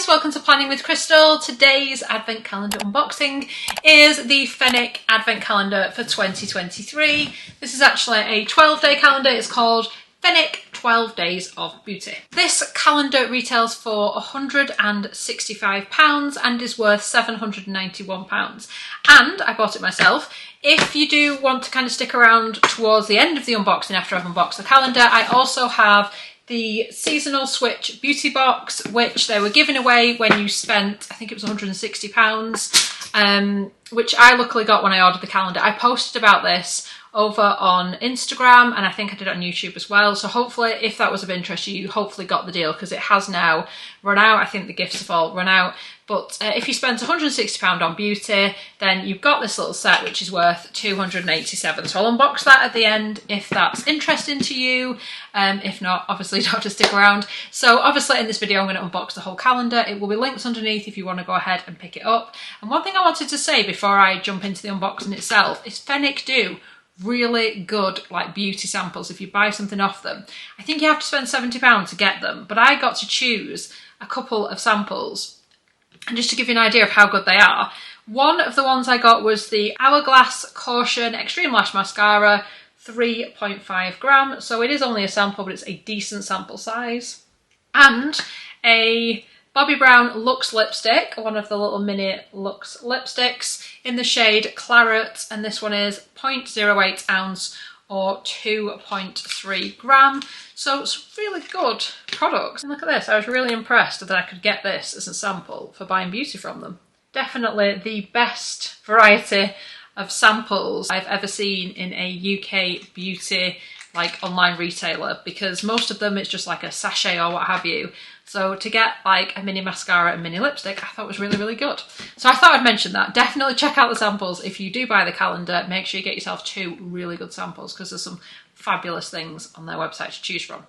guys, welcome to Planning with Crystal. Today's advent calendar unboxing is the Fenwick advent calendar for 2023. This is actually a 12-day calendar. It's called Fenwick 12 Days of Beauty. This calendar retails for £165 and is worth £791. And I bought it myself. If you do want to kind of stick around towards the end of the unboxing after I've unboxed the calendar, I also have the seasonal switch beauty box, which they were giving away when you spent, I think it was £160, which I luckily got when I ordered the calendar. I posted about this over on Instagram and I think I did it on YouTube as well. So hopefully, if that was of interest, you hopefully got the deal because it has now run out. I think the gifts have all run out. But if you spent £160 on beauty, then you've got this little set which is worth £287. So I'll unbox that at the end if that's interesting to you. If not, obviously you don't have to stick around. So obviously in this video I'm going to unbox the whole calendar. It will be linked underneath if you want to go ahead and pick it up. And one thing I wanted to say before I jump into the unboxing itself is Fenwick do really good like beauty samples if you buy something off them. I think you have to spend £70 to get them, but I got to choose a couple of samples. And just to give you an idea of how good they are, one of the ones I got was the Hourglass Caution Extreme Lash Mascara, 3.5 grams. So it is only a sample, but it's a decent sample size. And a Bobbi Brown Luxe lipstick, one of the little mini Luxe lipsticks in the shade Claret. And this one is 0.08 ounce or 2.3 gram. So it's really good products. And look at this, I was really impressed that I could get this as a sample for buying beauty from them. Definitely the best variety of samples I've ever seen in a UK beauty like online retailer, because most of them it's just like a sachet or what have you. So to get like a mini mascara and mini lipstick I thought was really, really good. So I thought I'd mention that. Definitely check out the samples. If you do buy the calendar, make sure you get yourself 2 really good samples because there's some fabulous things on their website to choose from.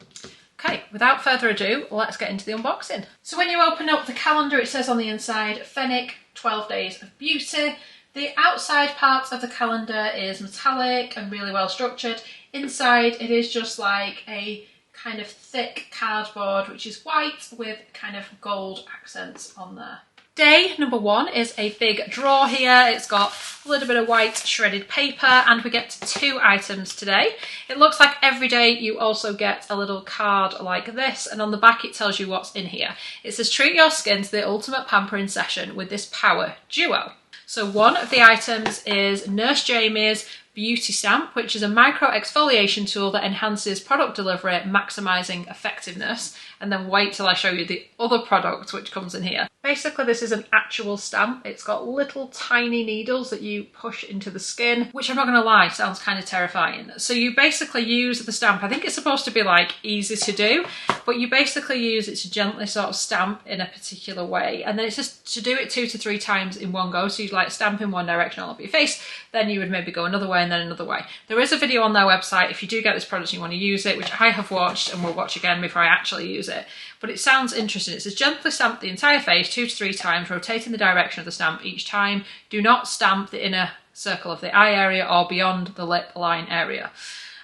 Okay, without further ado, let's get into the unboxing. So when you open up the calendar, it says on the inside, Fenwick 12 Days of Beauty. The outside part of the calendar is metallic and really well structured. Inside, it is just like a kind of thick cardboard, which is white with kind of gold accents on there. Day number 1 is a big drawer here. It's got a little bit of white shredded paper and we get 2 items today. It looks like every day you also get a little card like this, and on the back it tells you what's in here. It says treat your skin to the ultimate pampering session with this power duo. So one of the items is Nurse Jamie's Beauty Stamp, which is a micro exfoliation tool that enhances product delivery, maximising effectiveness. And then wait till I show you the other product which comes in here. Basically this is an actual stamp. It's got little tiny needles that you push into the skin, which I'm not going to lie, sounds kind of terrifying. So you basically use the stamp. I think it's supposed to be like easy to do, but you basically use it to gently sort of stamp in a particular way. And then it's just to do it 2 to 3 times in one go. So you like stamp in one direction all over your face, then you would maybe go another way and then another way. There is a video on their website if you do get this product and you want to use it, which I have watched and will watch again before I actually use it. But it sounds interesting. It says gently stamp the entire face 2 to 3 times, rotating the direction of the stamp each time. Do not stamp the inner circle of the eye area or beyond the lip line area.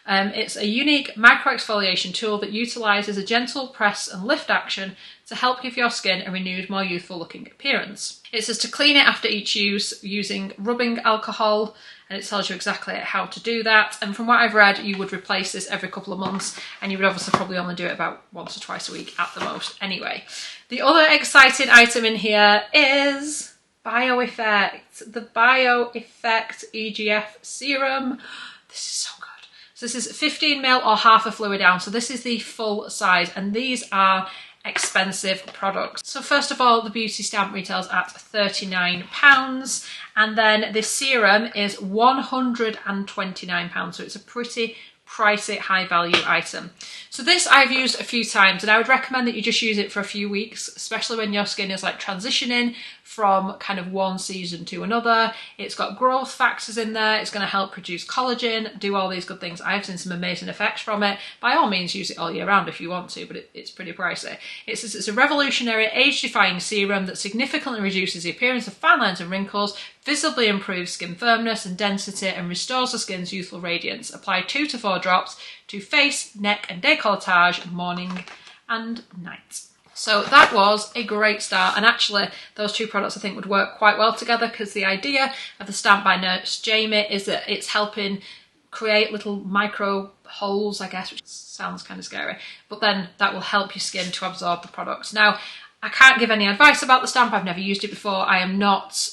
It's a unique micro exfoliation tool that utilises a gentle press and lift action to help give your skin a renewed, more youthful looking appearance. It says to clean it after each use using rubbing alcohol, and it tells you exactly how to do that. And from what I've read, you would replace this every couple of months, and you would obviously probably only do it about once or twice a week at the most anyway. The other exciting item in here is BioEffect, the BioEffect EGF serum. This is so good. So this is 15ml or half a fluid ounce. So this is the full size, and these are expensive products. So first of all, the beauty stamp retails at £39, and then this serum is £129, so it's a pretty pricey, high value item. So this I've used a few times, and I would recommend that you just use it for a few weeks, especially when your skin is like transitioning from kind of one season to another. It's got growth factors in there. It's going to help produce collagen, do all these good things. I've seen some amazing effects from it. By all means, use it all year round if you want to, but it's pretty pricey. It says it's a revolutionary age-defying serum that significantly reduces the appearance of fine lines and wrinkles, visibly improves skin firmness and density, and restores the skin's youthful radiance. Apply 2 to 4 drops to face, neck and décolletage morning and night. So that was a great start, and actually those two products I think would work quite well together, because the idea of the Stamp by Nurse Jamie is that it's helping create little micro holes, I guess, which sounds kind of scary, but then that will help your skin to absorb the products. Now, I can't give any advice about the stamp. I've never used it before. I am not,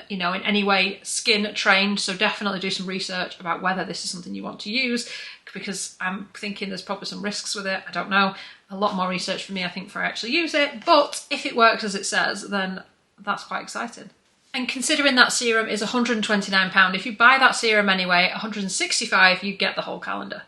you know, in any way skin trained, so definitely do some research about whether this is something you want to use, because I'm thinking there's probably some risks with it. I don't know. A lot more research for me, I think, before I actually use it. But if it works as it says, then that's quite exciting. And considering that serum is £129, if you buy that serum anyway, £165, you get the whole calendar.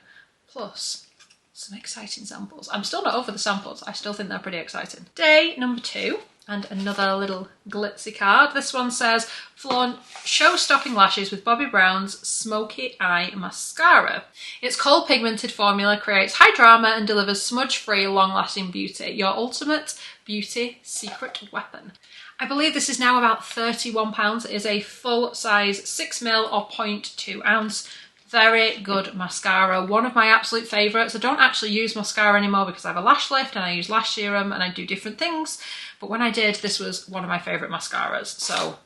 Plus some exciting samples. I'm still not over the samples. I still think they're pretty exciting. Day number 2, and another little glitzy card. This one says, flaunt show-stopping lashes with Bobbi Brown's Smoky Eye Mascara. Its cold pigmented formula creates high drama and delivers smudge-free, long-lasting beauty. Your ultimate beauty secret weapon. I believe this is now about £31. It is a full-size 6ml or 0.2 ounce. Very good mascara, one of my absolute favourites. I don't actually use mascara anymore because I have a lash lift and I use lash serum and I do different things. But when I did, this was one of my favourite mascaras, so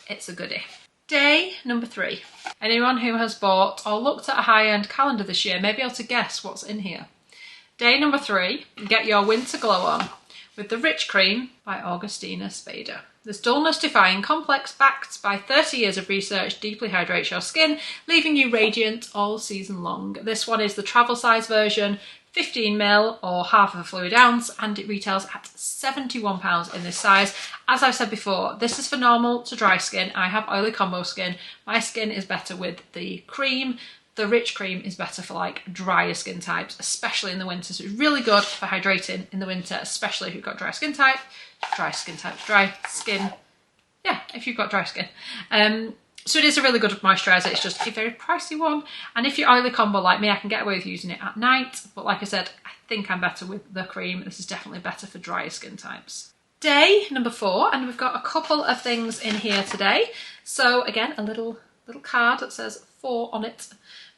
it's a goodie. Day number 3. Anyone who has bought or looked at a high-end calendar this year may be able to guess what's in here. Day number 3, get your winter glow on with the Rich Cream by Augustinus. This dullness-defying complex backed by 30 years of research deeply hydrates your skin, leaving you radiant all season long. This one is the travel size version, 15ml or half of a fluid ounce, and it retails at £71 in this size. As I've said before, this is for normal to dry skin. I have oily combo skin. My skin is better with the cream. The Rich Cream is better for like drier skin types, especially in the winter. So it's really good for hydrating in the winter, especially if you've got dry skin, yeah, if you've got dry skin. So it is a really good moisturiser. It's just a very pricey one. And if you're oily combo like me, I can get away with using it at night. But like I said, I think I'm better with the cream. This is definitely better for drier skin types. Day number 4, and we've got a couple of things in here today. So again, a little card that says 4 on it.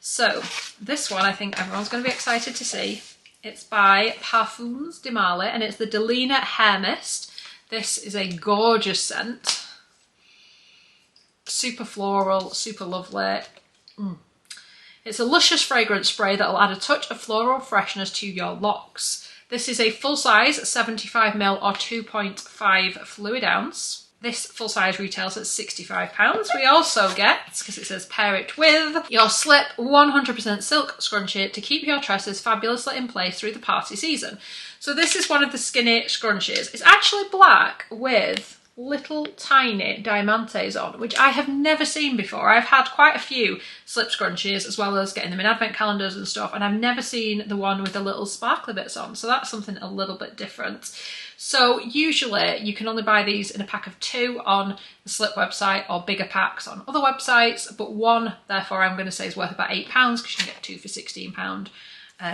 So this one I think everyone's going to be excited to see. It's by Parfums de Marly and it's the Delina Hair Mist. This is a gorgeous scent. Super floral, super lovely. It's a luscious fragrance spray that will add a touch of floral freshness to your locks. This is a full-size 75ml or 2.5 fluid ounce. This full size retails at £65. We also get, because it says pair it with, your Slip 100% silk scrunchie to keep your tresses fabulously in place through the party season. So this is one of the skinny scrunchies. It's actually black with little tiny diamantes on, which I have never seen before. I've had quite a few Slip scrunchies as well as getting them in advent calendars and stuff, and I've never seen the one with the little sparkly bits on. So that's something a little bit different. So usually you can only buy these in a pack of 2 on the Slip website or bigger packs on other websites, but one, therefore, I'm going to say is worth about £8 because you can get 2 for £16.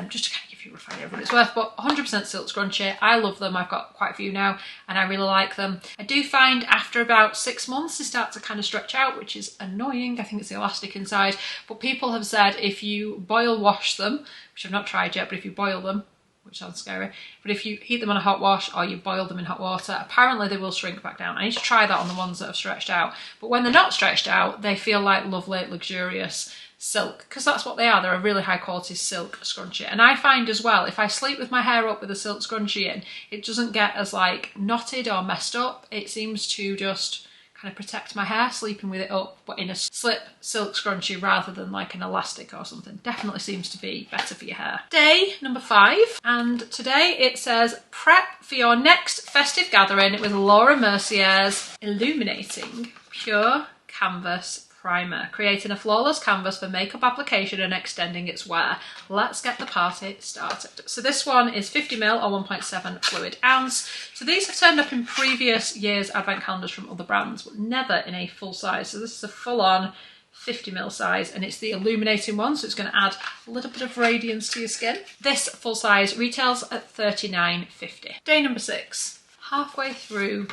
Just to kind of give you a rough idea of what it's worth, but 100% silk scrunchie. I love them. I've got quite a few now and I really like them. I do find after about 6 months they start to kind of stretch out, which is annoying. I think it's the elastic inside, but people have said if you boil wash them, which I've not tried yet, but if you boil them, which sounds scary, but if you heat them on a hot wash or you boil them in hot water, apparently they will shrink back down. I need to try that on the ones that have stretched out, but when they're not stretched out, they feel like lovely, luxurious silk, because that's what they are. They're a really high quality silk scrunchie. And I find as well, if I sleep with my hair up with a silk scrunchie in, it doesn't get as like knotted or messed up. It seems to just kind of protect my hair, sleeping with it up, but in a Slip silk scrunchie rather than like an elastic or something. Definitely seems to be better for your hair. Day number 5, and today it says prep for your next festive gathering with Laura Mercier's Illuminating Pure Canvas Primer, creating a flawless canvas for makeup application and extending its wear. Let's get the party started. So this one is 50ml or 1.7 fluid ounce. So these have turned up in previous years' advent calendars from other brands, but never in a full size. So this is a full-on 50ml size, and it's the illuminating one, so it's going to add a little bit of radiance to your skin. This full size retails at $39.50. Day number 6, halfway through.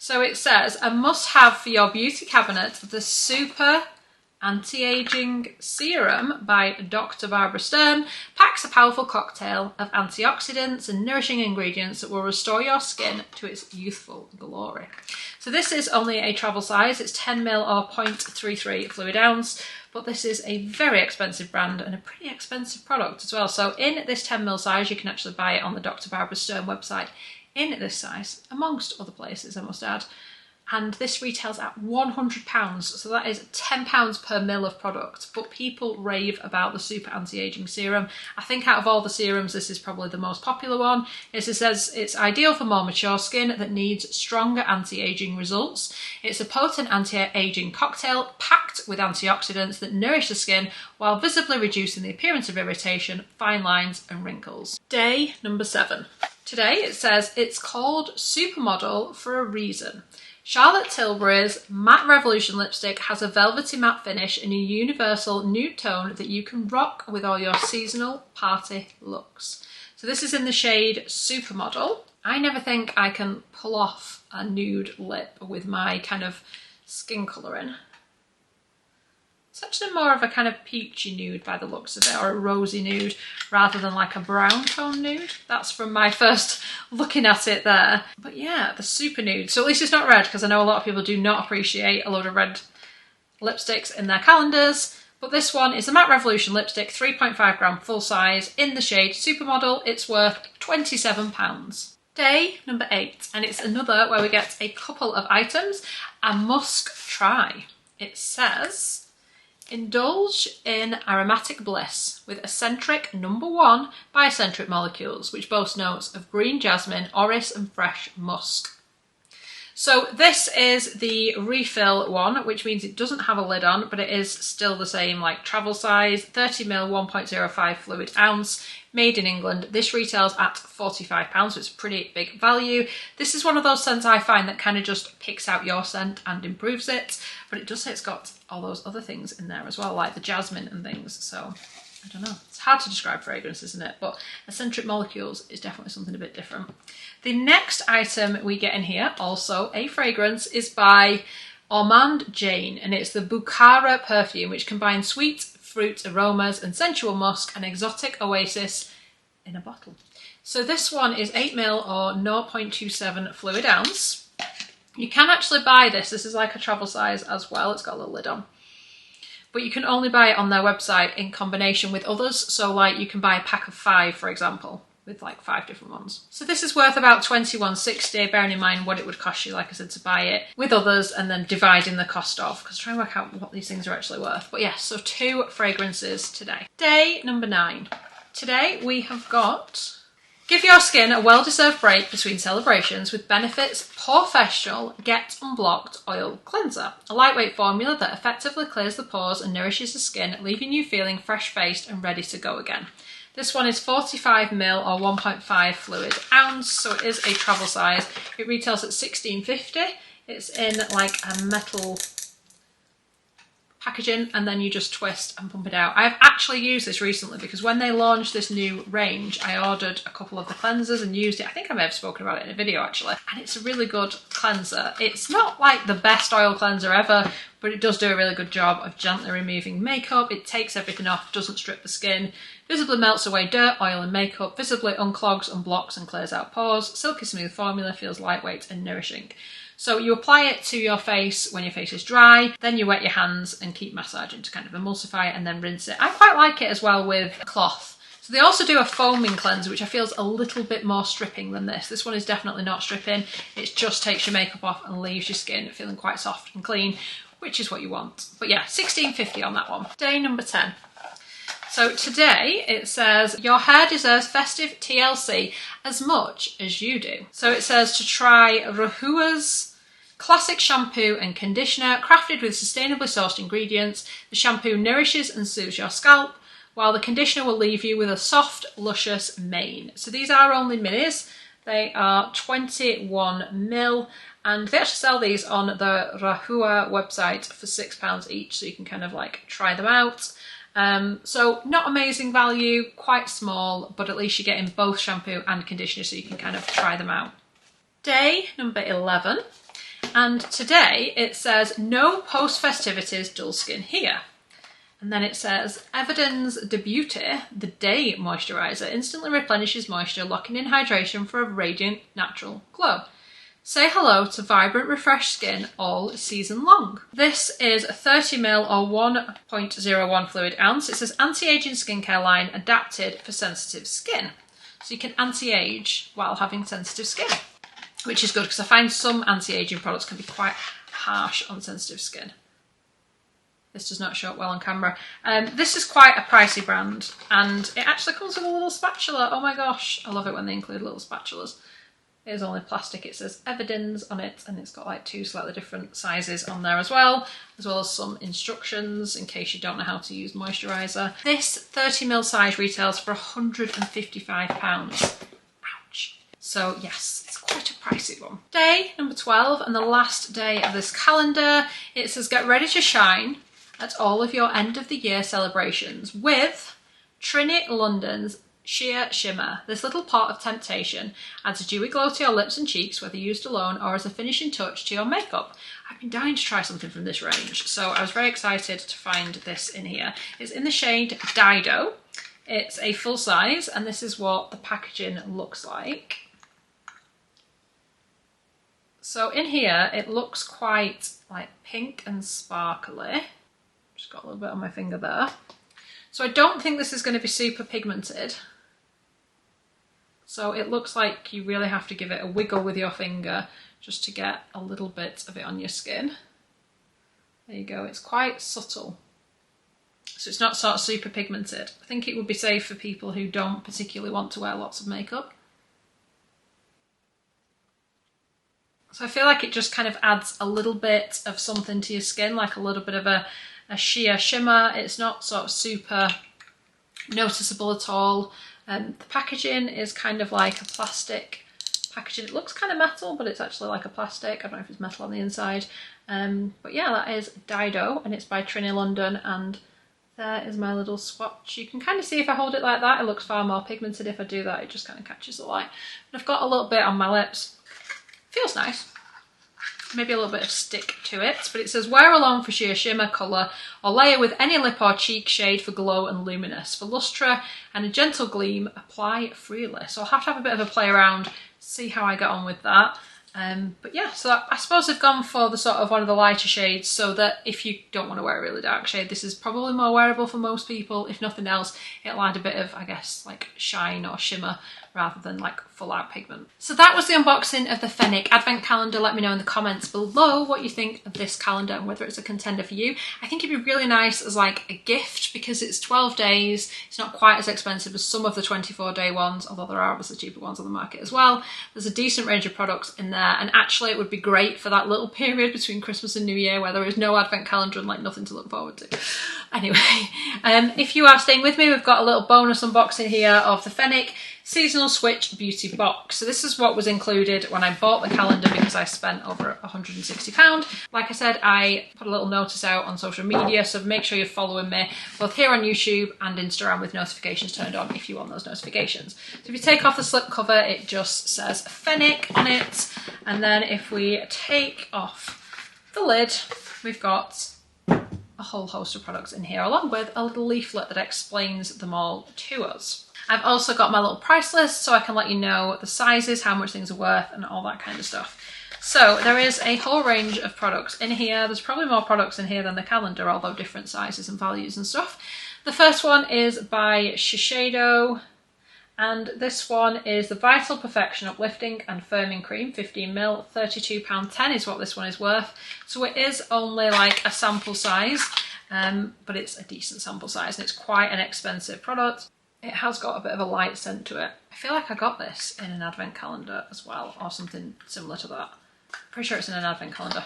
So it says, a must-have for your beauty cabinet, the Super Anti-Aging Serum by Dr. Barbara Stern packs a powerful cocktail of antioxidants and nourishing ingredients that will restore your skin to its youthful glory. So this is only a travel size, it's 10ml or 0.33 fluid ounce, but this is a very expensive brand and a pretty expensive product as well. So in this 10ml size, you can actually buy it on the Dr. Barbara Stern website in this size, amongst other places I must add. And this retails at £100, so that is £10 per ml of product. But people rave about the Super Anti-Aging Serum. I think out of all the serums, this is probably the most popular one. It says it's ideal for more mature skin that needs stronger anti-aging results. It's a potent anti-aging cocktail packed with antioxidants that nourish the skin while visibly reducing the appearance of irritation, fine lines and wrinkles. Day number 7. Today it says it's called Supermodel for a reason. Charlotte Tilbury's Matte Revolution lipstick has a velvety matte finish in a universal nude tone that you can rock with all your seasonal party looks. So this is in the shade Supermodel. I never think I can pull off a nude lip with my kind of skin colouring. It's actually more of a kind of peachy nude by the looks of it, or a rosy nude, rather than like a brown tone nude. That's from my first looking at it there. But yeah, the super nude. So at least it's not red, because I know a lot of people do not appreciate a load of red lipsticks in their calendars. But this one is a Matte Revolution lipstick, 3.5 gram full size, in the shade Supermodel. It's worth £27. Day number 8, and it's another where we get a couple of items. A must try. It says, indulge in aromatic bliss with Eccentric No. 1 by Eccentric Molecules, which boasts notes of green jasmine, orris and fresh musk. So this is the refill one, which means it doesn't have a lid on, but it is still the same like travel size, 30ml 1.05 fluid ounce, made in England. This retails at £45, so it's a pretty big value. This is one of those scents I find that kind of just picks out your scent and improves it, but it does say it's got all those other things in there as well, like the jasmine and things, so I don't know. It's hard to describe fragrance, isn't it? But Eccentric Molecules is definitely something a bit different. The next item we get in here, also a fragrance, is by Ormond Jane, and it's the Bukhara perfume, which combines sweet fruit aromas and sensual musk, an exotic oasis in a bottle. So this one is 8ml or 0.27 fluid ounce. You can actually buy this. This is like a travel size as well. It's got a little lid on. But you can only buy it on their website in combination with others. So like you can buy a pack of 5, for example, with like 5 different ones. So this is worth about £21.60, bearing in mind what it would cost you, like I said, to buy it with others and then dividing the cost off, because try and work out what these things are actually worth. But yes, so 2 fragrances today. Day number 9. Today we have got give your skin a well-deserved break between celebrations with Benefit's Professional Get Unblocked Oil Cleanser, a lightweight formula that effectively clears the pores and nourishes the skin, leaving you feeling fresh-faced and ready to go again. This one is 45ml or 1.5 fluid ounce, so it is a travel size. It retails at £16.50. It's in like a metal packaging, and then you just twist and pump it out. I've actually used this recently because when they launched this new range, I ordered a couple of the cleansers and used it. I think I may have spoken about it in a video actually, and it's a really good cleanser. It's not like the best oil cleanser ever, but it does do a really good job of gently removing makeup. It takes everything off, doesn't strip the skin, visibly melts away dirt, oil and makeup, visibly unclogs, unblocks and clears out pores. Silky smooth formula, feels lightweight and nourishing. So you apply it to your face when your face is dry, then you wet your hands and keep massaging to kind of emulsify it and then rinse it. I quite like it as well with cloth. So they also do a foaming cleanser, which I feel is a little bit more stripping than this. This one is definitely not stripping. It just takes your makeup off and leaves your skin feeling quite soft and clean, which is what you want. But yeah, £16.50 on that one. Day number 10. So today it says, your hair deserves festive TLC as much as you do. So it says to try Rahua's classic shampoo and conditioner, crafted with sustainably sourced ingredients. The shampoo nourishes and soothes your scalp, while the conditioner will leave you with a soft, luscious mane. So these are only minis. They are 21ml, and they actually sell these on the Rahua website for £6 each, so you can kind of like try them out. So not amazing value, quite small, but at least you're getting both shampoo and conditioner so you can kind of try them out. Day number 11. And today it says no post-festivities dull skin here. And then it says Evidence de Beauty, the day moisturiser, instantly replenishes moisture, locking in hydration for a radiant natural glow. Say hello to vibrant, refreshed skin all season long. This is 30ml or 1.01 fluid ounce. It says anti-aging skincare line adapted for sensitive skin. So you can anti-age while having sensitive skin, which is good because I find some anti-aging products can be quite harsh on sensitive skin. This does not show up well on camera. This is quite a pricey brand, and it actually comes with a little spatula. Oh my gosh, I love it when they include little spatulas. It is only plastic. It says Evidence on it, and it's got like 2 slightly different sizes on there as well as some instructions in case you don't know how to use moisturiser. This 30ml size retails for £155. Ouch. So yes, it's quite a pricey one. Day number 12 and the last day of this calendar. It says get ready to shine at all of your end of the year celebrations with Trinny London's Sheer Shimmer. This little pot of temptation adds a dewy glow to your lips and cheeks, whether used alone or as a finishing touch to your makeup. I've been dying to try something from this range, so I was very excited to find this in here. It's in the shade Dido. It's a full size, and this is what the packaging looks like. So in here, it looks quite like pink and sparkly. Just got a little bit on my finger there. So I don't think this is going to be super pigmented. So it looks like you really have to give it a wiggle with your finger just to get a little bit of it on your skin. There you go, it's quite subtle. So it's not sort of super pigmented. I think it would be safe for people who don't particularly want to wear lots of makeup. So I feel like it just kind of adds a little bit of something to your skin, like a little bit of a sheer shimmer. It's not sort of super noticeable at all. The packaging is kind of like a plastic packaging. It looks kind of metal, but it's actually like a plastic. I don't know if it's metal on the inside. But yeah, that is Dido, and it's by Trinny London, and there is my little swatch. You can kind of see if I hold it like that, it looks far more pigmented. If I do that, it just kind of catches the light. And I've got a little bit on my lips. Feels nice. Maybe a little bit of stick to it, but it says wear alone for sheer shimmer, colour, or layer with any lip or cheek shade for glow and luminous. For lustre and a gentle gleam, apply freely. So I'll have to have a bit of a play around, see how I get on with that. But yeah, so I suppose I've gone for the sort of one of the lighter shades, so that if you don't want to wear a really dark shade, this is probably more wearable for most people. If nothing else, it'll add a bit of, I guess, like shine or shimmer rather than like full out pigment. So that was the unboxing of the Fenwick Advent Calendar. Let me know in the comments below what you think of this calendar and whether it's a contender for you. I think it'd be really nice as like a gift because it's 12 days. It's not quite as expensive as some of the 24-day ones, although there are obviously cheaper ones on the market as well. There's a decent range of products in there, and actually it would be great for that little period between Christmas and New Year where there is no Advent Calendar and like nothing to look forward to. Anyway, if you are staying with me, we've got a little bonus unboxing here of the Fenwick Seasonal Switch Beauty Box. So this is what was included when I bought the calendar because I spent over £160. Like I said, I put a little notice out on social media, so make sure you're following me both here on YouTube and Instagram with notifications turned on if you want those notifications. So if you take off the slip cover, it just says Fenwick on it. And then if we take off the lid, we've got a whole host of products in here, along with a little leaflet that explains them all to us. I've also got my little price list so I can let you know the sizes, how much things are worth, and all that kind of stuff. So there is a whole range of products in here. There's probably more products in here than the calendar, although different sizes and values and stuff. The first one is by Shiseido, and this one is the Vital Perfection Uplifting and Firming Cream, 15ml, £32.10 is what this one is worth. So it is only like a sample size, but it's a decent sample size, and it's quite an expensive product. It has got a bit of a light scent to it. I feel like I got this in an advent calendar as well, or something similar to that. Pretty sure it's in an advent calendar.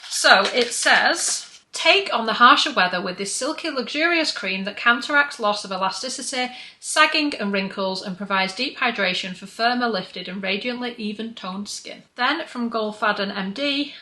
So it says, take on the harsher weather with this silky, luxurious cream that counteracts loss of elasticity, sagging and wrinkles, and provides deep hydration for firmer, lifted and radiantly even-toned skin. Then from Golfadden MD,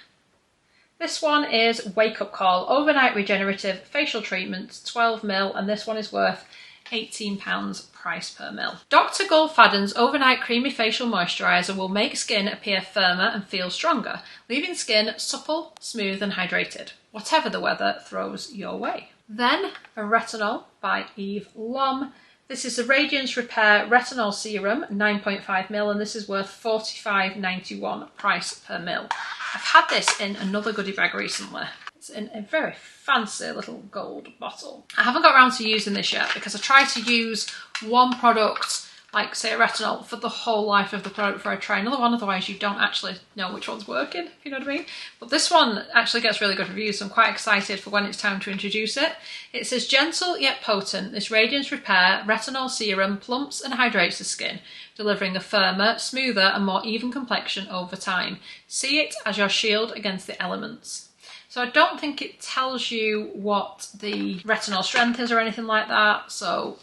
this one is Wake Up Call Overnight Regenerative Facial Treatment, 12ml, and this one is worth £18 price per ml. Dr. Goldfaden's Overnight Creamy Facial Moisturiser will make skin appear firmer and feel stronger, leaving skin supple, smooth and hydrated, whatever the weather throws your way. Then a retinol by Eve Lom. This is the Radiance Repair Retinol Serum, 9.5ml, and this is worth £45.91 price per ml. I've had this in another goodie bag recently. It's in a very fancy little gold bottle. I haven't got around to using this yet because I try to use one product, like say a retinol, for the whole life of the product before I try another one, otherwise you don't actually know which one's working, if you know what I mean. But this one actually gets really good reviews, so I'm quite excited for when it's time to introduce it. It says, gentle yet potent, this Radiance Repair Retinol Serum plumps and hydrates the skin, delivering a firmer, smoother and more even complexion over time. See it as your shield against the elements. So I don't think it tells you what the retinol strength is or anything like that, so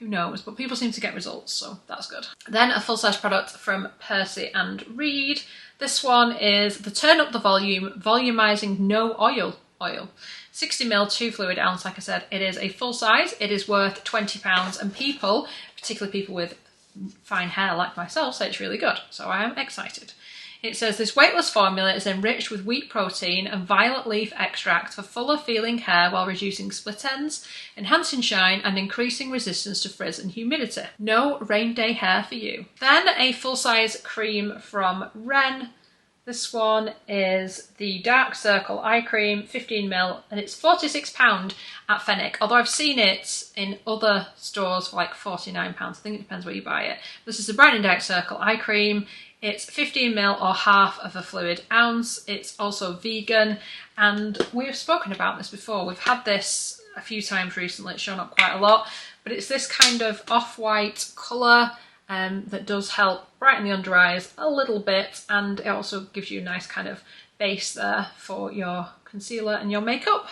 who knows, but people seem to get results, so that's good. Then a full-size product from Percy and Reed. This one is the Turn Up the Volume Volumizing No Oil. 60ml 2 fluid ounce, like I said, it is a full size, it is worth £20, and people, particularly people with fine hair like myself, say it's really good, so I am excited. It says this weightless formula is enriched with wheat protein and violet leaf extract for fuller feeling hair while reducing split ends, enhancing shine and increasing resistance to frizz and humidity. No rain day hair for you. Then a full-size cream from Ren. This one is the Dark Circle Eye Cream, 15ml, and it's £46 at Fenwick, although I've seen it in other stores for like £49. I think it depends where you buy it. This is the Brightening Dark Circle Eye Cream. It's 15ml or half of a fluid ounce. It's also vegan, and we've spoken about this before. We've had this a few times recently. It's shown up quite a lot, but it's this kind of off-white colour that does help brighten the under eyes a little bit, and it also gives you a nice kind of base there for your concealer and your makeup.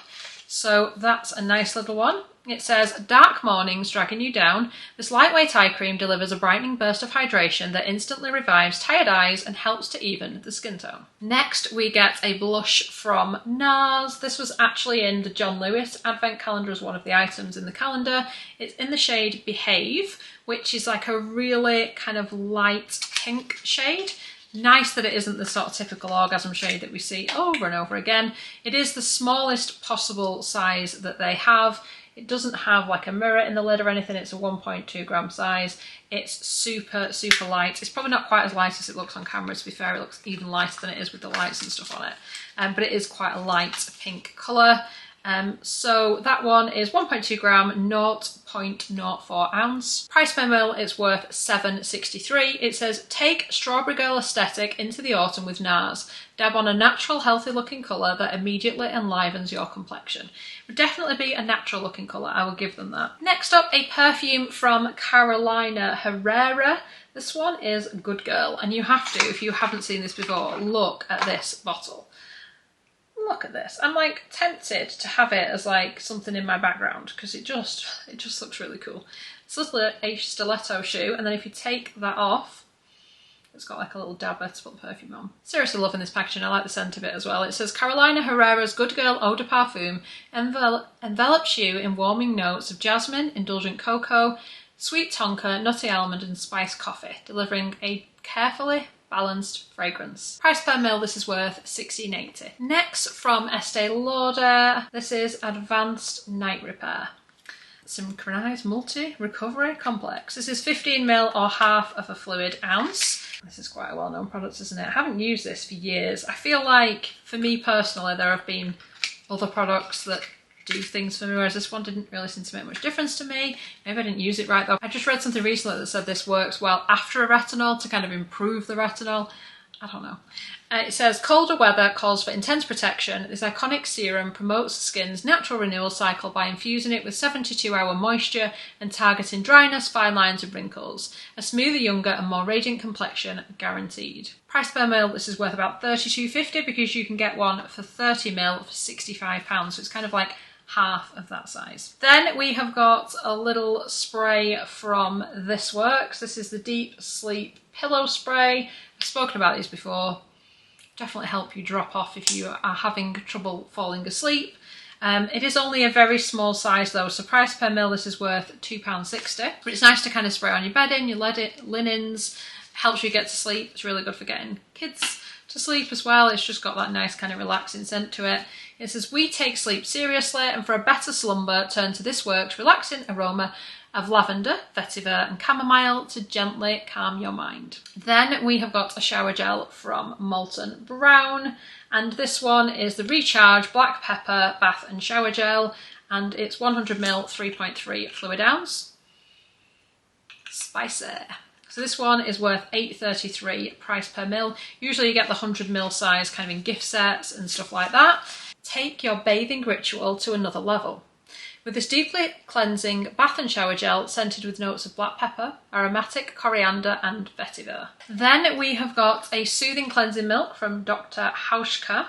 So that's a nice little one. It says, dark mornings dragging you down. This lightweight eye cream delivers a brightening burst of hydration that instantly revives tired eyes and helps to even the skin tone. Next, we get a blush from NARS. This was actually in the John Lewis advent calendar as one of the items in the calendar. It's in the shade Behave, which is like a really kind of light pink shade. Nice that it isn't the sort of typical orgasm shade that we see over and over again. It is the smallest possible size that they have. It doesn't have like a mirror in the lid or anything. It's a 1.2 gram size. It's super, super light. It's probably not quite as light as it looks on camera, to be fair. It looks even lighter than it is with the lights and stuff on it. But it is quite a light pink colour. So that one is 1.2 gram, 0.04 ounce. Price per ml is worth £7.63. It says, take Strawberry Girl aesthetic into the autumn with NARS. Dab on a natural, healthy looking colour that immediately enlivens your complexion. It would definitely be a natural looking colour, I will give them that. Next up, a perfume from Carolina Herrera. This one is Good Girl, and you have to, if you haven't seen this before, look at this bottle. Look at this. I'm like tempted to have it as like something in my background because it just looks really cool. It's literally a stiletto shoe, and then if you take that off, it's got like a little dabber to put the perfume on. Seriously loving this packaging. I like the scent of it as well. It says Carolina Herrera's Good Girl Eau de Parfum envelops you in warming notes of jasmine, indulgent cocoa, sweet tonka, nutty almond and spiced coffee, delivering a carefully balanced fragrance. Price per ml, this is worth £16.80. Next, from Estee Lauder, this is Advanced Night Repair. Synchronized Multi-Recovery Complex. This is 15ml or half of a fluid ounce. This is quite a well-known product, isn't it? I haven't used this for years. I feel like, for me personally, there have been other products that do things for me, whereas this one didn't really seem to make much difference to me. Maybe I didn't use it right though. I just read something recently that said this works well after a retinol to kind of improve the retinol. I don't know. It says colder weather calls for intense protection. This iconic serum promotes the skin's natural renewal cycle by infusing it with 72-hour moisture and targeting dryness, fine lines and wrinkles. A smoother, younger and more radiant complexion guaranteed. Price per ml, this is worth about £32.50 because you can get one for 30ml for £65, so it's kind of like half of that size. Then we have got a little spray from This Works. This is the Deep Sleep Pillow Spray. I've spoken about these before. Definitely help you drop off if you are having trouble falling asleep. It is only a very small size though, so price per mil this is worth £2.60. But it's nice to kind of spray on your bedding, your linens, helps you get to sleep. It's really good for getting kids to sleep as well. It's just got that nice kind of relaxing scent to it. It says, we take sleep seriously, and for a better slumber, turn to this works relaxing aroma of lavender, vetiver and chamomile to gently calm your mind. Then we have got a shower gel from Molten Brown, and this one is the Recharge Black Pepper Bath and Shower Gel, and it's 100ml, 3.3 fluid ounce. Spicy. So this one is worth £8.33 price per mil. Usually you get the 100ml size kind of in gift sets and stuff like that. Take your bathing ritual to another level with this deeply cleansing bath and shower gel scented with notes of black pepper, aromatic coriander and vetiver. Then we have got a soothing cleansing milk from Dr. Hauschka,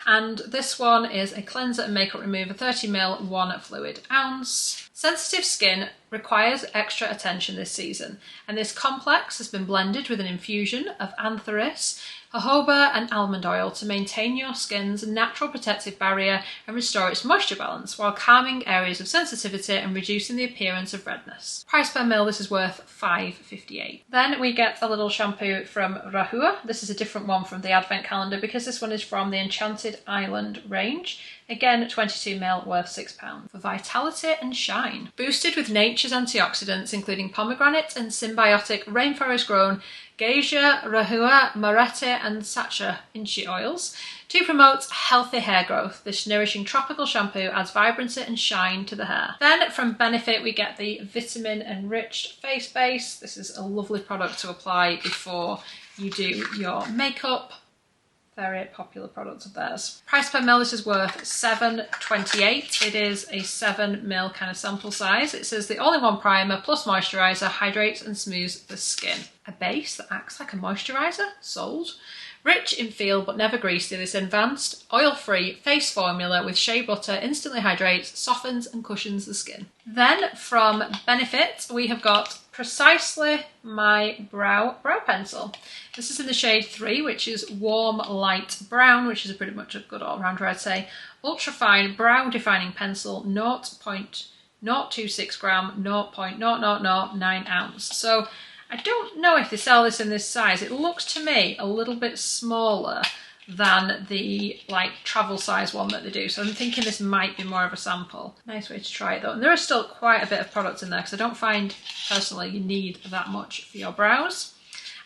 and this one is a cleanser and makeup remover, 30ml, 1 fluid ounce. Sensitive skin requires extra attention this season, and this complex has been blended with an infusion of anthracis, jojoba and almond oil to maintain your skin's natural protective barrier and restore its moisture balance while calming areas of sensitivity and reducing the appearance of redness. Price per mil, this is worth £5.58. Then we get a little shampoo from Rahua. This is a different one from the advent calendar because this one is from the Enchanted Island range. Again, 22ml, worth £6 for vitality and shine. Boosted with nature's antioxidants, including pomegranate and symbiotic rainforest grown Geisha, Rahua, Moretti and Sacha Inchi oils to promote healthy hair growth. This nourishing tropical shampoo adds vibrancy and shine to the hair. Then from Benefit we get the vitamin enriched face base. This is a lovely product to apply before you do your makeup. Very popular product of theirs. Price per mil, this is worth £7.28. It is a 7ml kind of sample size. It says the all-in-one primer plus moisturiser hydrates and smooths the skin. A base that acts like a moisturiser? Sold. Rich in feel but never greasy, this advanced oil-free face formula with shea butter instantly hydrates, softens and cushions the skin. Then from Benefit we have got Precisely My Brow Pencil. This is in the shade 3, which is warm light brown, which is pretty much a good all-rounder I'd say. Ultra fine brow defining pencil, 0.026 gram, 0.0009 ounce. So I don't know if they sell this in this size. It looks to me a little bit smaller than the like travel size one that they do, so I'm thinking this might be more of a sample. Nice way to try it though, and there is still quite a bit of product in there because I don't find personally you need that much for your brows.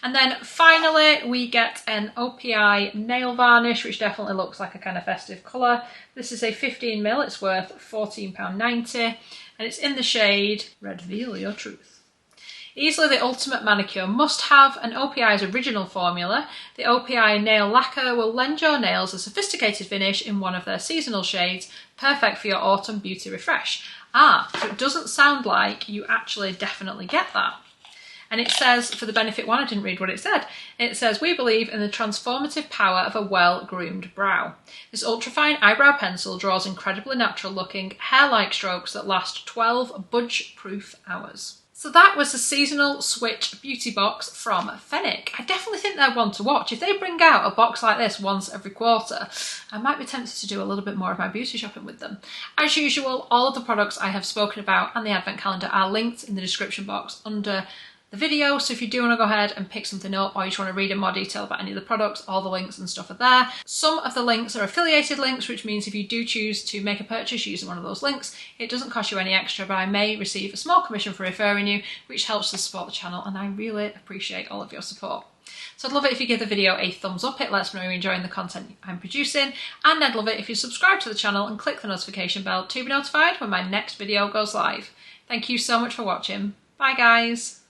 And then finally we get an OPI nail varnish, which definitely looks like a kind of festive colour. This is a 15ml, it's worth £14.90 and it's in the shade Reveal Your Truth. Easily the ultimate manicure must-have, an OPI's original formula. The OPI nail lacquer will lend your nails a sophisticated finish in one of their seasonal shades, perfect for your autumn beauty refresh. So it doesn't sound like you actually definitely get that. And it says, for the Benefit one, I didn't read what it said. It says, we believe in the transformative power of a well-groomed brow. This ultrafine eyebrow pencil draws incredibly natural-looking, hair-like strokes that last 12 budge-proof hours. So that was the seasonal switch beauty box from Fenwick. I definitely think they're one to watch. If they bring out a box like this once every quarter, I might be tempted to do a little bit more of my beauty shopping with them. As usual, all of the products I have spoken about and the advent calendar are linked in the description box under the video, so if you do want to go ahead and pick something up or you just want to read in more detail about any of the products, all the links and stuff are there. Some of the links are affiliated links, which means if you do choose to make a purchase using one of those links, it doesn't cost you any extra, but I may receive a small commission for referring you, which helps to support the channel, and I really appreciate all of your support. So I'd love it if you give the video a thumbs up, it lets me know you're enjoying the content I'm producing, and I'd love it if you subscribe to the channel and click the notification bell to be notified when my next video goes live. Thank you so much for watching. Bye guys!